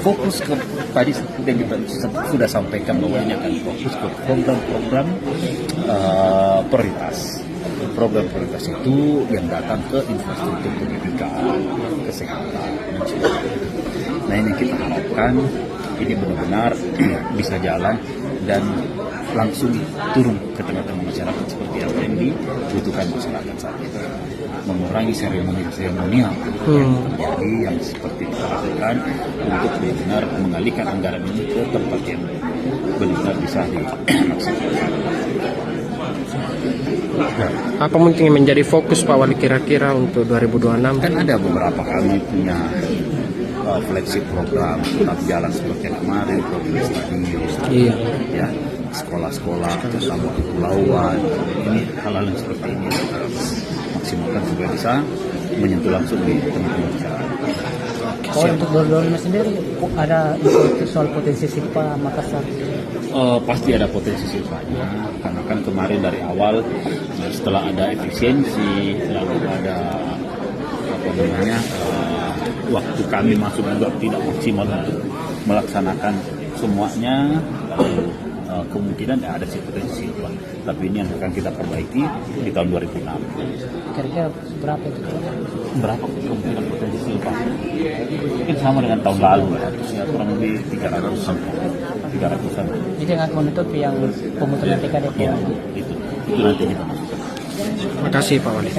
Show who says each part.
Speaker 1: fokus ke tadi seperti yang kita sudah sampaikan bahwa ini akan fokus ke program-program prioritas. Program prioritas itu yang datang ke infrastruktur pendidikan, kesehatan, dan sebagainya. Nah ini kita harapkan ini benar-benar bisa jalan dan langsung turun ke tengah-tengah masyarakat seperti apa yang dibutuhkan masyarakat saat ini. Mengurangi seremonial jadi yang seperti kita lakukan untuk benar-benar mengalihkan anggaran ini ke tempat yang benar-benar bisa dimaksimalkan.
Speaker 2: Apa mungkin yang menjadi fokus Pak Wali kira-kira untuk 2026?
Speaker 1: Kan ada beberapa kami punya flagship program tetap jalan seperti yang kemarin, program stadion, ya, sekolah-sekolah, terutama kepulauan. Ini hal-hal yang seperti ini kita maksimalkan supaya bisa menyentuh langsung di teman-teman masyarakat.
Speaker 3: Oh, untuk 2025 sendiri ada soal potensi SIPA Makassar?
Speaker 1: Pasti ada potensi SIPA-nya, karena kan kemarin dari awal setelah ada efisiensi, lalu ada waktu kami masuk juga tidak maksimal untuk melaksanakan semuanya, lalu kemungkinan ada potensi SIPA, tapi ini yang akan kita perbaiki di tahun 2006.
Speaker 3: Kira-kira berapa itu?
Speaker 1: Berapa kemungkinan potensi SIPA? Mungkin sama dengan tahun lalu ya, kurang lebih 300-an.
Speaker 3: Jadi yang akan menutupi yang pemutaran TKDP
Speaker 1: ya, itu nanti kita masukkan.
Speaker 2: Terima kasih Pak Wali.